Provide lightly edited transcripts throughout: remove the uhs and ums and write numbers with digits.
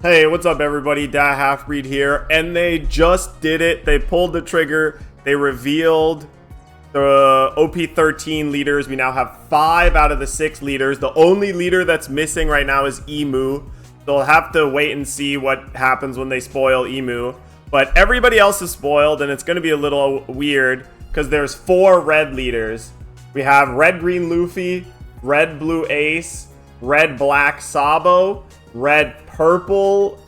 Hey, what's up everybody? Da Halfbreed here, and they just did it. They pulled the trigger. They revealed the OP13 leaders. We now have 5 out of the 6 leaders. The only leader that's missing right now is Emu. They'll have to wait and see what happens when they spoil Emu. But everybody else is spoiled, and it's going to be a little weird because there's 4 red leaders. We have red-green Luffy, red-blue Ace, red-black Sabo, red-purple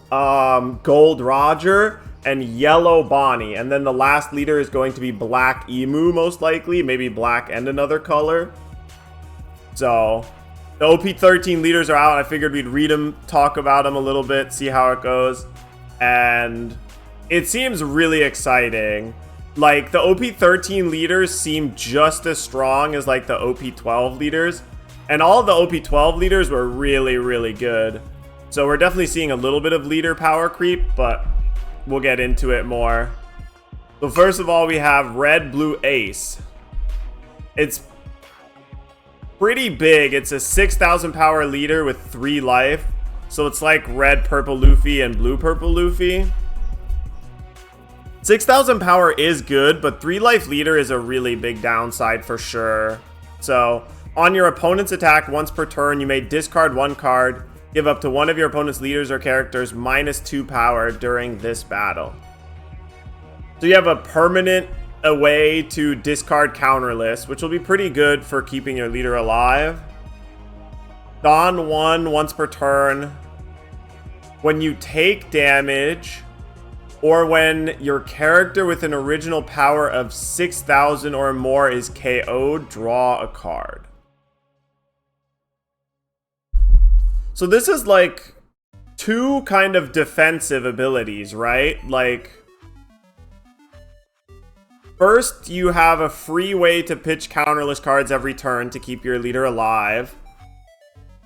Gold Roger, and yellow Bonnie. And then the last leader is going to be black Emu, most likely. Maybe black and another color. So the OP13 leaders are out. I figured we'd read them, talk about them a little bit, see how it goes. And it seems really exciting. Like, the OP13 leaders seem just as strong as, like, the OP12 leaders. And all of the OP12 leaders were really, really good. So we're definitely seeing a little bit of leader power creep, but we'll get into it more. So first of all, we have red, blue Ace. It's pretty big. It's a 6,000 power leader with 3 life. So it's like red, purple Luffy and blue, purple Luffy. 6,000 power is good, but 3 life leader is a really big downside for sure. So on your opponent's attack once per turn, you may discard 1 card, give up to one of your opponent's leaders or characters -2 power during this battle. So you have a permanent way to discard counterless, which will be pretty good for keeping your leader alive. Don 1 once per turn. When you take damage, or when your character with an original power of 6,000 or more is KO'd, draw a card. So this is like 2 kind of defensive abilities, right? Like, first you have a free way to pitch counterless cards every turn to keep your leader alive.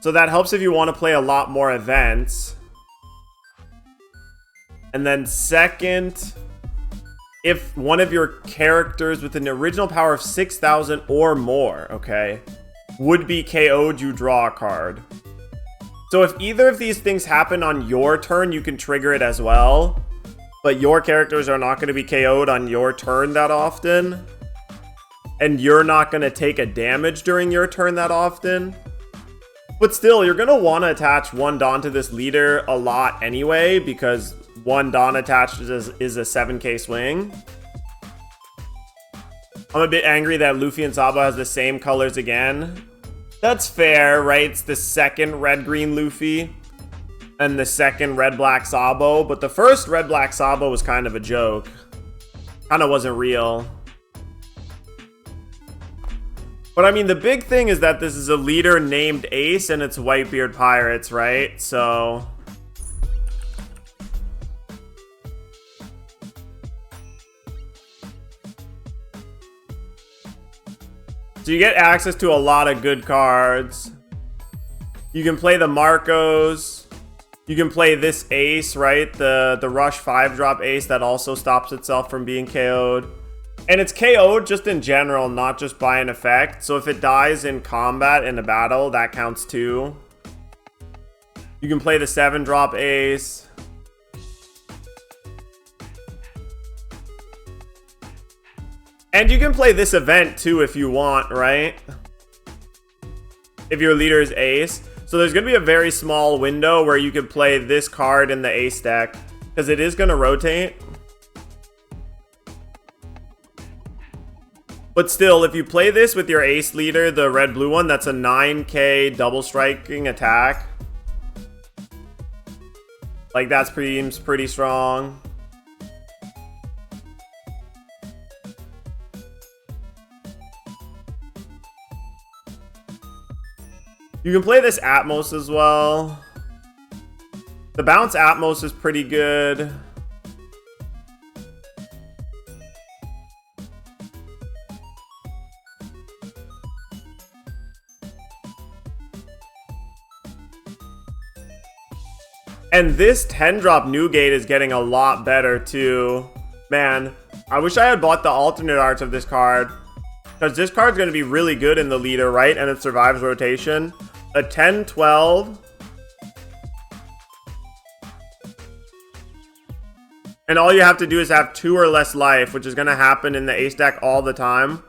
So that helps if you want to play a lot more events. And then second, if one of your characters with an original power of 6,000 or more, okay, would be KO'd, you draw a card. So if either of these things happen on your turn, you can trigger it as well. But your characters are not going to be KO'd on your turn that often. And you're not going to take a damage during your turn that often. But still, you're going to want to attach 1 Dawn to this leader a lot anyway, because 1 Dawn attached is a 7k swing. I'm a bit angry that Luffy and Sabo has the same colors again. That's fair, right? It's the second red-green Luffy and the second red-black Sabo, but the first red-black Sabo was kind of a joke. Kind of wasn't real. But I mean, the big thing is that this is a leader named Ace and it's Whitebeard Pirates, right? So you get access to a lot of good cards. You can play the Marcos. You can play this Ace, right? The Rush 5-drop Ace that also stops itself from being KO'd. And it's KO'd just in general, not just by an effect. So if it dies in combat in a battle, that counts too. You can play the 7-drop Ace. And you can play this event too if you want, right? If your leader is Ace. So there's going to be a very small window where you can play this card in the Ace deck, because it is going to rotate. But still, if you play this with your Ace leader, the red-blue one, that's a 9k double striking attack. Like, that's pretty strong. You can play this Atmos as well. The bounce Atmos is pretty good. And this 10-drop Newgate is getting a lot better too. Man, I wish I had bought the alternate art of this card, because this card's going to be really good in the leader, right? And it survives rotation. A 10-12 And all you have to do is have 2 or less life, which is going to happen in the ace deck all the time.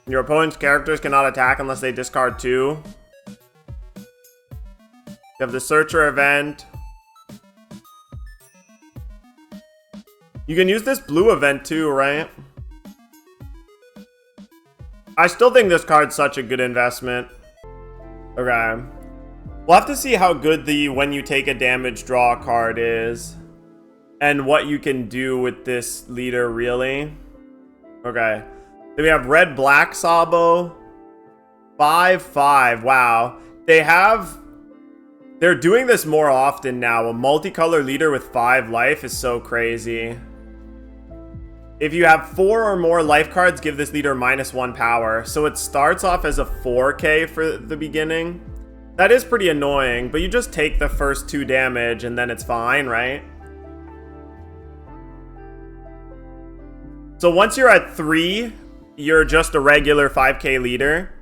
Your opponent's characters cannot attack unless they discard 2. You have the Searcher event. You can use this blue event too, right? I still think this card's such a good investment. Okay. We'll have to see how good the when you take a damage draw card is. And what you can do with this leader, really. Okay. Then we have red Black Sabo. 5/5. Wow. They're doing this more often now. A multicolor leader with 5 life is so crazy. If you have 4 or more life cards, give this leader -1 power. So it starts off as a 4K for the beginning. That is pretty annoying, but you just take the first 2 damage and then it's fine, right? So once you're at 3, you're just a regular 5K leader.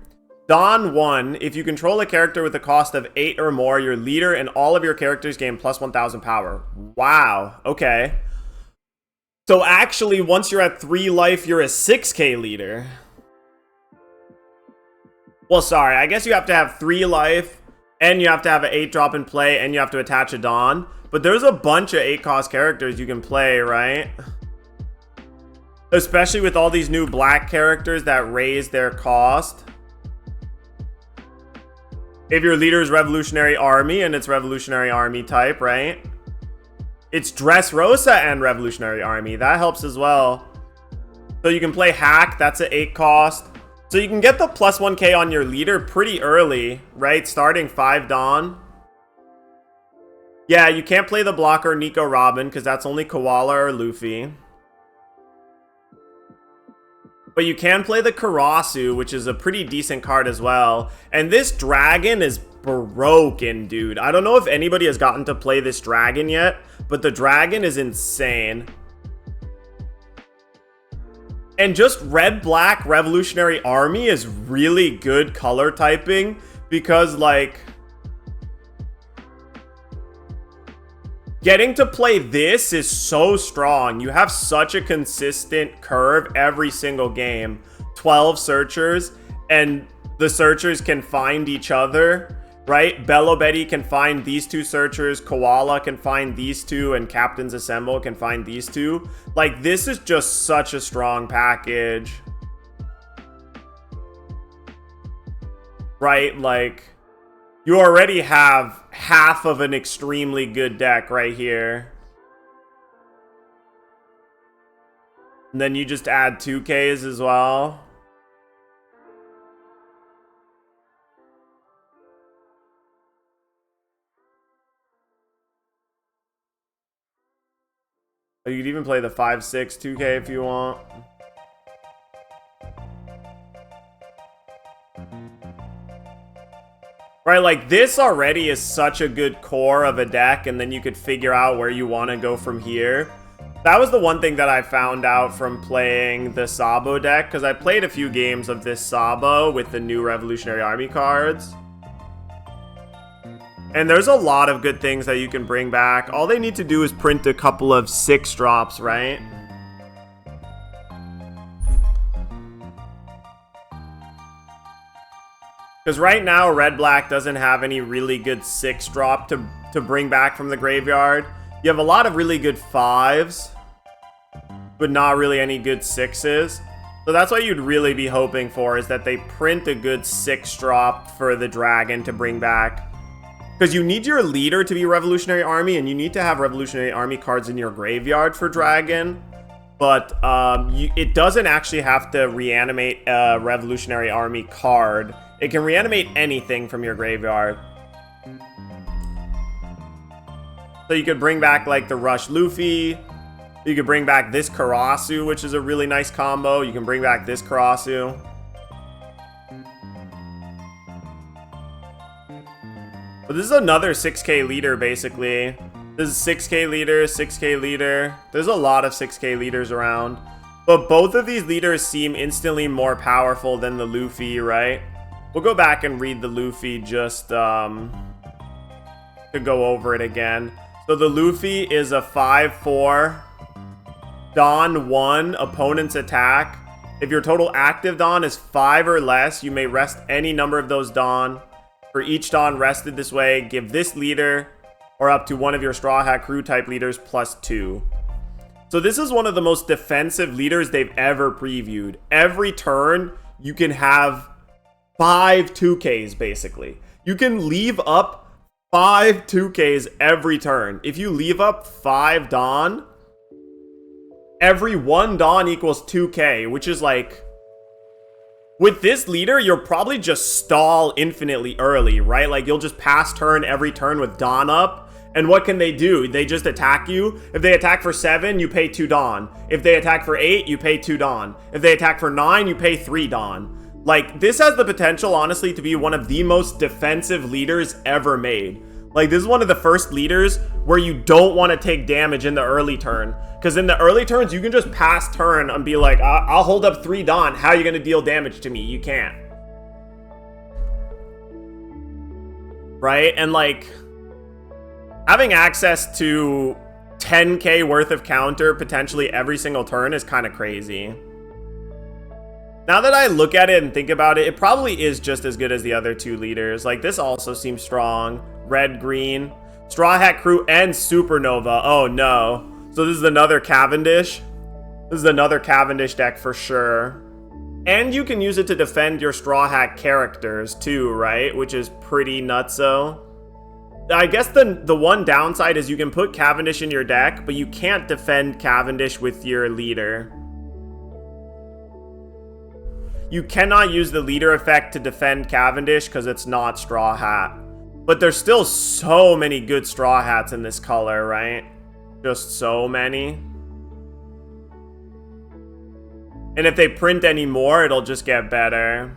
Dawn 1, if you control a character with a cost of 8 or more, your leader and all of your characters gain +1000 power. Wow, okay. So actually, once you're at 3 life, you're a 6K leader. Well, sorry, I guess you have to have 3 life, and you have to have an 8 drop in play, and you have to attach a Dawn. But there's a bunch of 8 cost characters you can play, right? Especially with all these new black characters that raise their cost. If your leader is Revolutionary Army, and it's Revolutionary Army type, right? It's Dressrosa and Revolutionary Army. That helps as well. So you can play Hack. That's an 8 cost. So you can get the +1K on your leader pretty early, right? Starting 5 Dawn. Yeah, you can't play the blocker Nico Robin because that's only Koala or Luffy. But you can play the Karasu, which is a pretty decent card as well. And this dragon is broken, dude. I don't know if anybody has gotten to play this dragon yet, but the dragon is insane. And just red-black Revolutionary Army is really good color typing because, like, getting to play this is so strong. You have such a consistent curve every single game. 12 searchers, and the searchers can find each other, right? Bello Betty can find these 2 searchers, Koala can find these 2, and Captains Assemble can find these 2. Like, this is just such a strong package. Right? Like, you already have half of an extremely good deck right here. And then you just add 2Ks as well. You could even play the 5/6 2K if you want. Right, like this already is such a good core of a deck, and then you could figure out where you want to go from here. That was the one thing that I found out from playing the Sabo deck, because I played a few games of this Sabo with the new Revolutionary Army cards. And there's a lot of good things that you can bring back. All they need to do is print a couple of 6 drops, right? Because right now, red-black doesn't have any really good 6 drop to bring back from the graveyard. You have a lot of really good 5s, but not really any good 6s. So that's what you'd really be hoping for, is that they print a good 6 drop for the dragon to bring back. Because you need your leader to be Revolutionary Army, and you need to have Revolutionary Army cards in your graveyard for dragon. But it doesn't actually have to reanimate a Revolutionary Army card. It can reanimate anything from your graveyard. So you could bring back like the Rush Luffy. You could bring back this Karasu, which is a really nice combo. You can bring back this Karasu. But this is another 6K leader, basically. This is 6K leader, 6K leader. There's a lot of 6K leaders around. But both of these leaders seem instantly more powerful than the Luffy, right? We'll go back and read the Luffy just to go over it again. So the Luffy is a 5/4. Dawn 1, opponent's attack. If your total active Dawn is 5 or less, you may rest any number of those Dawn. For each Dawn rested this way, give this leader or up to one of your Straw Hat Crew type leaders +2. So this is one of the most defensive leaders they've ever previewed. Every turn, you can have 5 2Ks basically. You can leave up 5 2Ks every turn. If you leave up 5 Dawn, every 1 Dawn equals 2K, which is like... With this leader, you'll probably just stall infinitely early, right? Like, you'll just pass turn every turn with Dawn up. And what can they do? They just attack you. If they attack for 7, you pay 2 Dawn. If they attack for 8, you pay 2 Dawn. If they attack for 9, you pay 3 Dawn. Like, this has the potential, honestly, to be one of the most defensive leaders ever made. Like, this is one of the first leaders where you don't want to take damage in the early turn. Because in the early turns, you can just pass turn and be like, I'll hold up 3 Dawn. How are you going to deal damage to me? You can't. Right? And, like, having access to 10k worth of counter potentially every single turn is kind of crazy. Now that I look at it and think about it, it probably is just as good as the other 2 leaders. Like, this also seems strong. Red, green, Straw Hat Crew, and Supernova. Oh, no. So this is another Cavendish. This is another Cavendish deck for sure. And you can use it to defend your Straw Hat characters, too, right? Which is pretty nutso. I guess the one downside is you can put Cavendish in your deck, but you can't defend Cavendish with your leader. You cannot use the leader effect to defend Cavendish because it's not Straw Hat. But there's still so many good Straw Hats in this color, right? Just so many. And if they print any more, it'll just get better.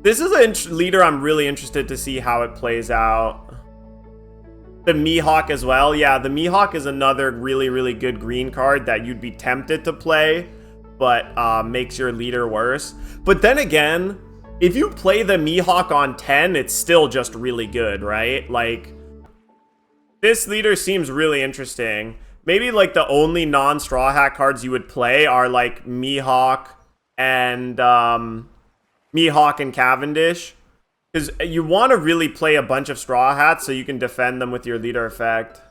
This is a leader I'm really interested to see how it plays out. The Mihawk as well. Yeah, the Mihawk is another really, really good green card that you'd be tempted to play, but makes your leader worse. But then again, if you play the Mihawk on 10, it's still just really good, right? Like, this leader seems really interesting. Maybe, like, the only non-Straw Hat cards you would play are, like, Mihawk and Cavendish. Because you want to really play a bunch of Straw Hats so you can defend them with your leader effect.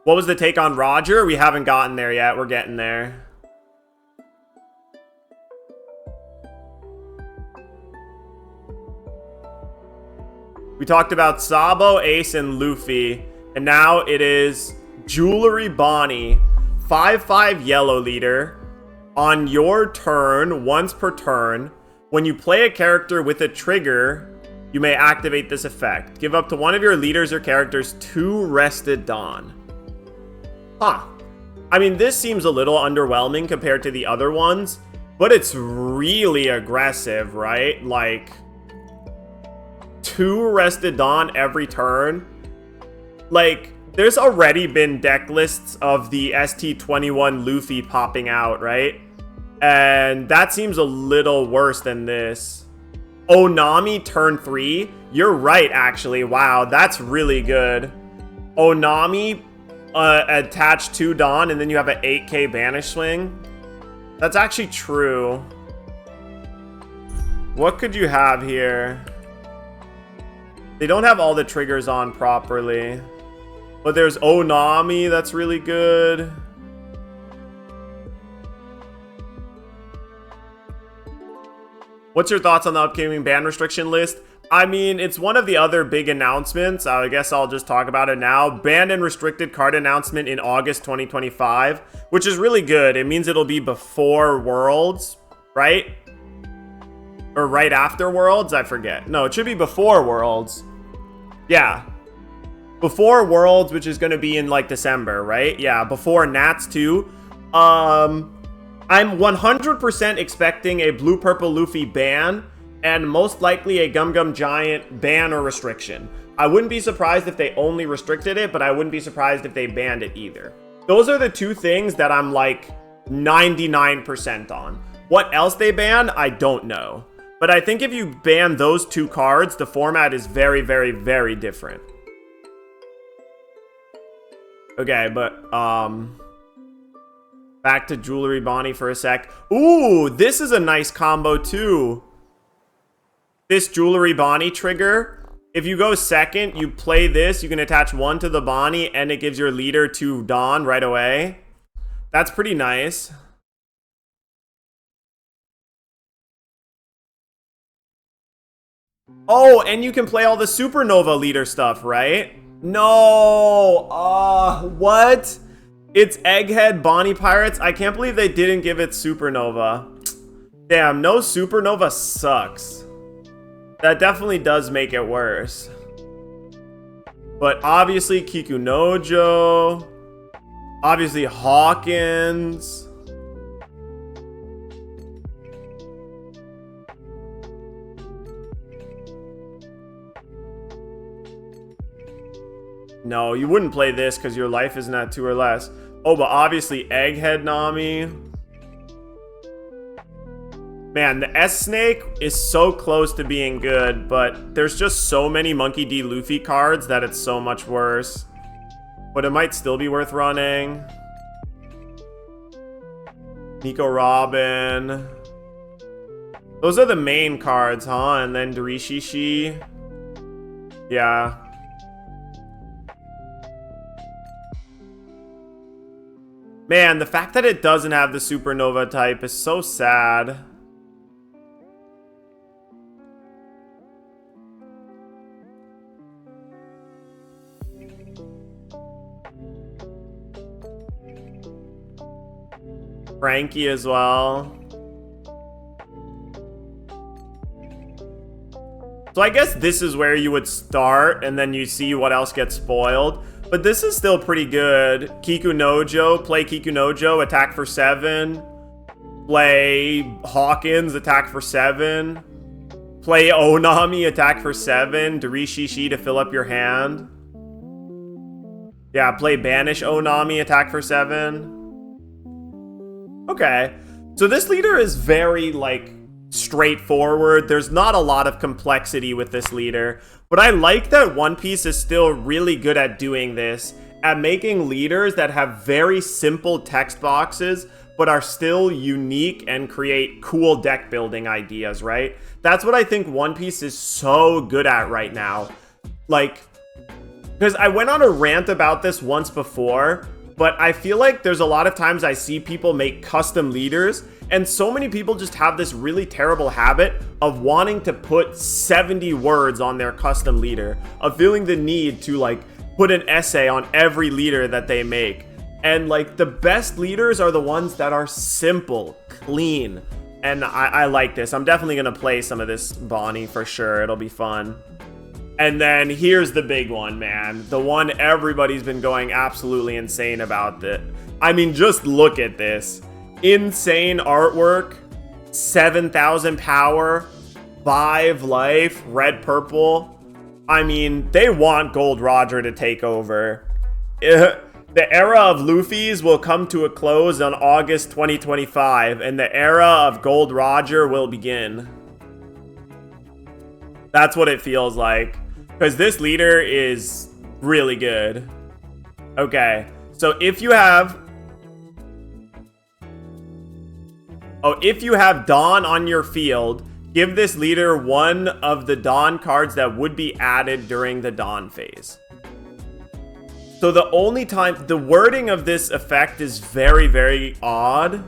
What was the take on Roger? We haven't gotten there yet. We're getting there. We talked about Sabo, Ace, and Luffy. And now it is Jewelry Bonnie. 5/5 yellow leader. On your turn, once per turn, when you play a character with a trigger, you may activate this effect. Give up to one of your leaders or characters 2 rested Dawn. Huh. I mean, this seems a little underwhelming compared to the other ones, but it's really aggressive, right? Like, 2 rested Dawn every turn. Like, there's already been deck lists of the ST21 Luffy popping out, right? And that seems a little worse than this. Onami turn 3. You're right, actually. Wow, that's really good. Onami attached to Dawn, and then you have an 8k banish swing. That's actually true. What could you have here? They don't have all the triggers on properly. But there's Onami, that's really good. What's your thoughts on the upcoming ban restriction list? I mean, it's one of the other big announcements. I guess I'll just talk about it now. Banned and restricted card announcement in August 2025, which is really good. It means it'll be before Worlds, right? Or right after Worlds? I forget. No, it should be before Worlds. Yeah. Before Worlds, which is going to be in, like, December, right? Yeah, before Nats 2. I'm 100% expecting a Blue-Purple Luffy ban, and most likely a Gum Gum Giant ban or restriction. I wouldn't be surprised if they only restricted it, but I wouldn't be surprised if they banned it either. Those are the 2 things that I'm, like, 99% on. What else they ban, I don't know. But I think if you ban those 2 cards, the format is very, very, very different. Okay, but, back to Jewelry Bonnie for a sec. Ooh, this is a nice combo, too. This Jewelry Bonnie trigger, if you go second, you play this, you can attach 1 to the Bonnie, and it gives your leader 2 Dawn right away. That's pretty nice. Oh, and you can play all the Supernova leader stuff, right? No! What? It's Egghead Bonnie Pirates? I can't believe they didn't give it Supernova. Damn, no Supernova sucks. That definitely does make it worse. But obviously Kikunojo. Obviously Hawkins. No, you wouldn't play this because your life isn't at 2 or less. Oh, but obviously Egghead Nami. Man, the S-Snake is so close to being good, but there's just so many Monkey D. Luffy cards that it's so much worse. But it might still be worth running. Nico Robin. Those are the main cards, huh? And then Dorishishi. Yeah. Man, the fact that it doesn't have the Supernova type is so sad. Frankie as well. So I guess this is where you would start, and then you see what else gets spoiled. But this is still pretty good. Kikunojo, play Kikunojo, attack for 7. Play Hawkins, attack for 7. Play Onami, attack for 7. Dorishishi to fill up your hand. Yeah, play Banish Onami, attack for 7. Okay. So this leader is very, like, straightforward. There's not a lot of complexity with this leader. But I like that One Piece is still really good at doing this, at making leaders that have very simple text boxes, but are still unique and create cool deck building ideas, right? That's what I think One Piece is so good at right now. Like, because I went on a rant about this once before, but I feel like there's a lot of times I see people make custom leaders, and so many people just have this really terrible habit of wanting to put 70 words on their custom leader, of feeling the need to, like, put an essay on every leader that they make. And, like, the best leaders are the ones that are simple, clean, and I like this. I'm definitely going to play some of this Bonnie for sure. It'll be fun. And then here's the big one, man. The one everybody's been going absolutely insane about. I mean, just look at this. Insane artwork, 7,000 power, 5 life, red, purple. I mean, they want Gold Roger to take over. The era of Luffy's will come to a close on August 2025, and the era of Gold Roger will begin. That's what it feels like. Because this leader is really good. Okay, so if you have... if you have Dawn on your field, give this leader one of the Dawn cards that would be added during the Dawn phase. So the only time... The wording of this effect is very, very odd.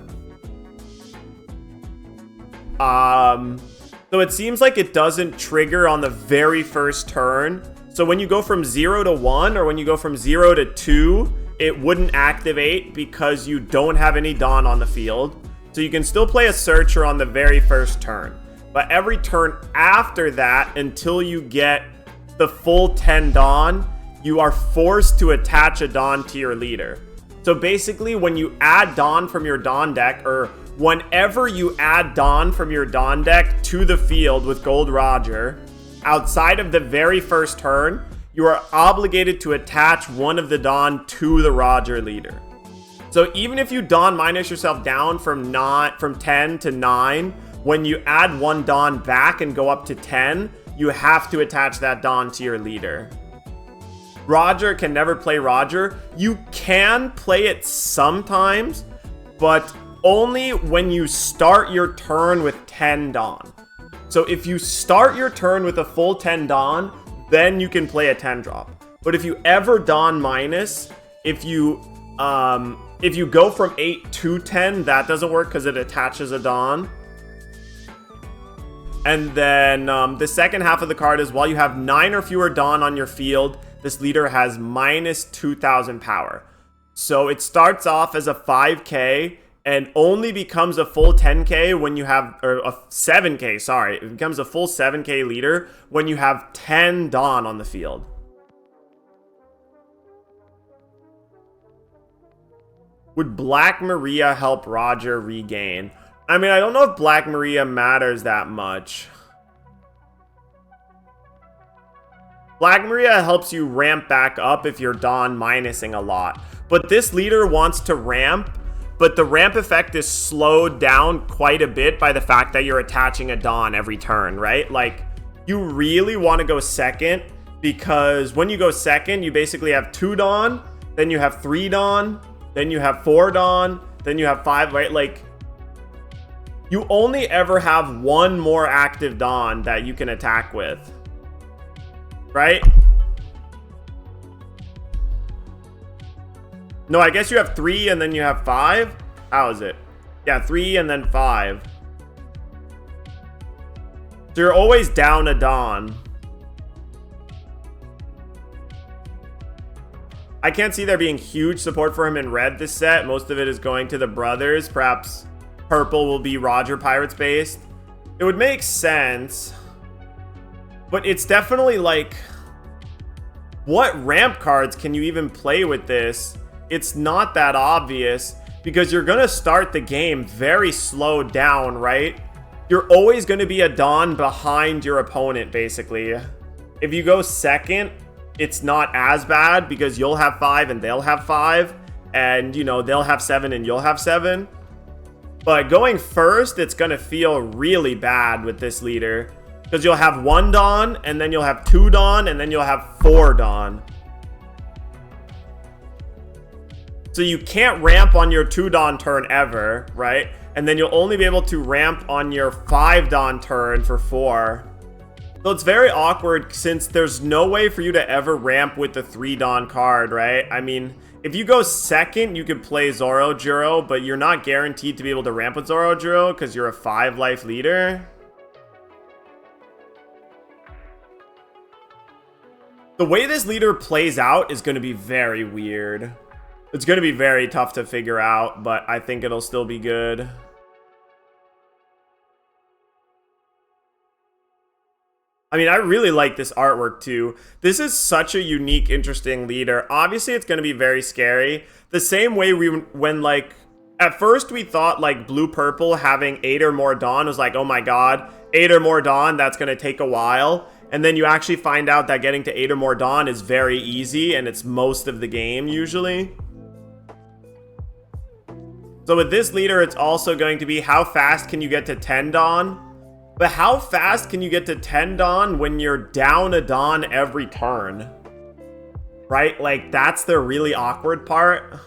So it seems like it doesn't trigger on the very first turn. So when you go from 0 to 1, or when you go from 0 to 2, it wouldn't activate because you don't have any Dawn on the field. So you can still play a Searcher on the very first turn. But every turn after that, until you get the full 10 Dawn, you are forced to attach a Dawn to your leader. So basically, when you add Dawn from your Dawn deck, or whenever you add Dawn from your Dawn deck to the field with Gold Roger, outside of the very first turn, you are obligated to attach one of the Dawn to the Roger leader. So even if you Dawn minus yourself down from 10 to 9, when you add 1 Dawn back and go up to 10, you have to attach that Dawn to your leader. Roger can never play Roger. You can play it sometimes, but only when you start your turn with 10 Dawn. So if you start your turn with a full 10 Dawn, then you can play a 10 drop. But if you ever Dawn minus, if you go from 8 to 10, that doesn't work because it attaches a Dawn. And then the second half of the card is while you have 9 or fewer Dawn on your field, this leader has minus 2,000 power. So it starts off as a 5k and only becomes a full 10k when you have, or a 7k, sorry. It becomes a full 7k leader when you have 10 Dawn on the field. Would Black Maria help Roger regain? I mean, I don't know if Black Maria matters that much. Black Maria helps you ramp back up if you're Dawn minusing a lot. But this leader wants to ramp, but the ramp effect is slowed down quite a bit by the fact that you're attaching a Dawn every turn, right? Like, you really want to go second, because when you go second, you basically have 2 Dawn, then you have 3 Dawn, then you have 4 Dawn, then you have 5, right? Like, you only ever have 1 more active Dawn that you can attack with. Right? No, I guess you have 3 and then you have 5. How is it? Yeah, 3 and then 5. So you're always down a Dawn. I can't see there being huge support for him in red this set. Most of it is going to the brothers. Perhaps purple will be Roger Pirates based. It would make sense. But it's definitely like, what ramp cards can you even play with this? It's not that obvious because you're going to start the game very slowed down, right? You're always going to be a Dawn behind your opponent, basically. If you go second, it's not as bad because you'll have 5 and they'll have 5. And, you know, they'll have 7 and you'll have 7. But going first, it's going to feel really bad with this leader. Because you'll have 1 Dawn, and then you'll have 2 Dawn, and then you'll have 4 Dawn. So you can't ramp on your 2 Dawn turn ever, right? And then you'll only be able to ramp on your 5 Dawn turn for 4. So it's very awkward since there's no way for you to ever ramp with the 3 Dawn card, right? I mean, if you go second, you could play Zorojuro, but you're not guaranteed to be able to ramp with Zorojuro because you're a 5 life leader. The way this leader plays out is going to be very weird. It's going to be very tough to figure out, but I think it'll still be good. I mean, I really like this artwork too. This is such a unique, interesting leader. Obviously, it's going to be very scary. The same way when like, at first we thought like blue-purple having 8 or more Dawn was like, oh my god, 8 or more Dawn, that's going to take a while. And then you actually find out that getting to 8 or more Dawn is very easy, and it's most of the game, usually. So with this leader, it's also going to be how fast can you get to 10 Dawn? But how fast can you get to 10 Dawn when you're down a Dawn every turn? Right? Like, that's the really awkward part.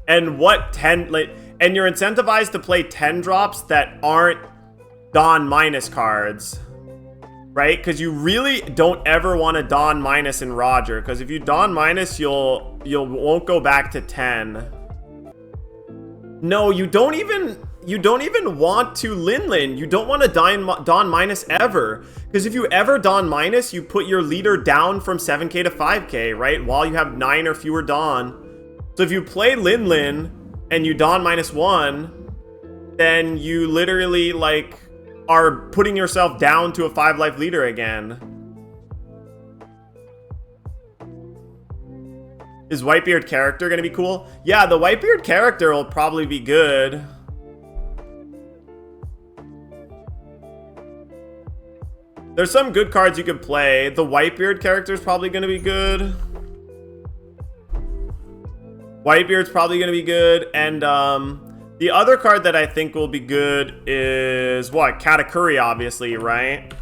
And what 10... like, and you're incentivized to play 10 drops that aren't Dawn minus cards, right? Because you really don't ever want to Dawn minus in Roger, because if you Dawn minus, you won't go back to 10. No, you don't even want to Lin. You don't want to Dawn minus ever, because if you ever Dawn minus, you put your leader down from 7k to 5k, right? While you have 9 or fewer Dawn. So if you play Lin and you Dawn minus 1, then you literally like are putting yourself down to a 5 life leader again. Is Whitebeard character gonna be cool? Yeah, the Whitebeard character will probably be good. There's some good cards you could play. The Whitebeard character is probably gonna be good. Whitebeard's probably gonna be good, and The other card that I think will be good is what? Katakuri, obviously, right?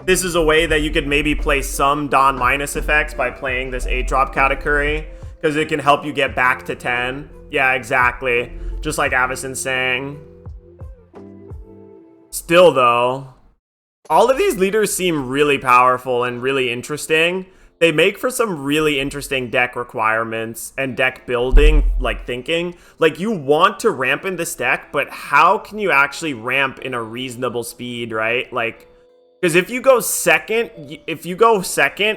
This is a way that you could maybe play some Don minus effects by playing this 8-drop Katakuri, because it can help you get back to 10. Yeah, exactly. Just like Avacyn's saying. Still, though, all of these leaders seem really powerful and really interesting. They make for some really interesting deck requirements and deck building, like thinking. Like, you want to ramp in this deck, but how can you actually ramp in a reasonable speed, right? Like, because if you go second,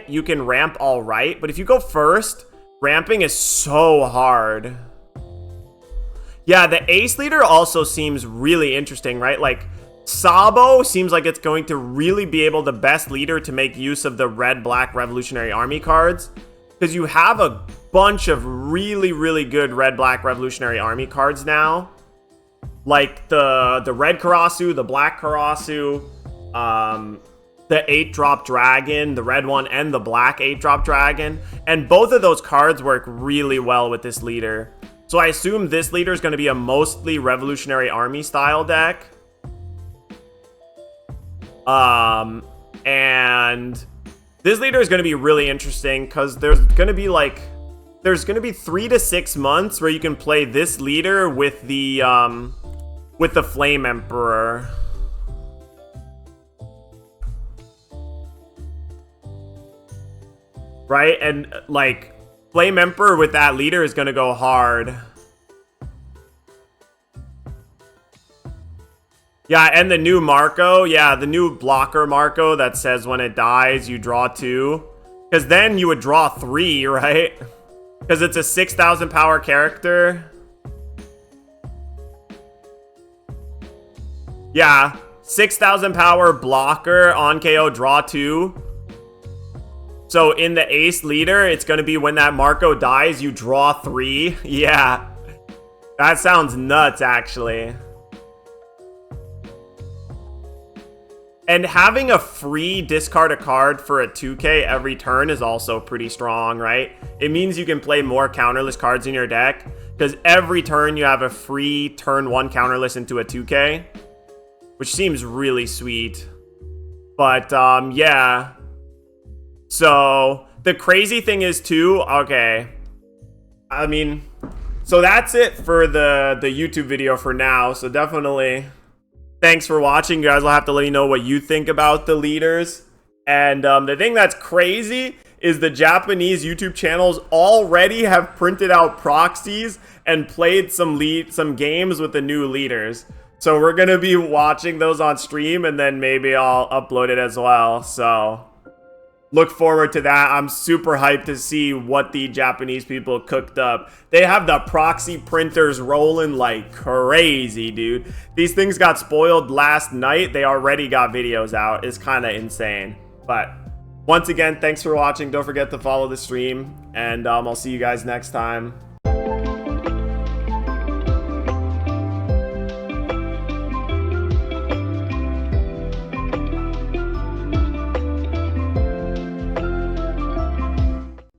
you can ramp all right. But if you go first, ramping is so hard. Yeah, the ace leader also seems really interesting, right? Like, Sabo seems like it's going to really be the best leader to make use of the red-black Revolutionary Army cards. Because you have a bunch of really, really good red-black Revolutionary Army cards now. Like the red Karasu, the black Karasu, the 8-drop dragon, the red one, and the black 8-drop dragon. And both of those cards work really well with this leader. So I assume this leader is going to be a mostly Revolutionary Army style deck. And this leader is going to be really interesting because there's going to be 3 to 6 months where you can play this leader with the Flame Emperor. Right? And like, Flame Emperor with that leader is going to go hard. Yeah, and the new Marco. Yeah, the new blocker Marco that says when it dies, you draw 2. Because then you would draw 3, right? Because it's a 6,000 power character. Yeah, 6,000 power blocker on KO, draw 2. So in the ace leader, it's going to be when that Marco dies, you draw 3. Yeah, that sounds nuts, actually. And having a free discard a card for a 2K every turn is also pretty strong, right? It means you can play more counterless cards in your deck, because every turn you have a free turn 1 counterless into a 2K, which seems really sweet. But yeah. So the crazy thing is too, okay, I mean, so that's it for the YouTube video for now. So definitely thanks for watching. You guys will have to let me know what you think about the leaders. And the thing that's crazy is the Japanese YouTube channels already have printed out proxies and played some games with the new leaders. So we're gonna be watching those on stream, and then maybe I'll upload it as well. So look forward to that. I'm super hyped to see what the Japanese people cooked up. They have the proxy printers rolling like crazy, dude. These things got spoiled last night. They already got videos out. It's kind of insane. But once again, thanks for watching. Don't forget to follow the stream, and I'll see you guys next time.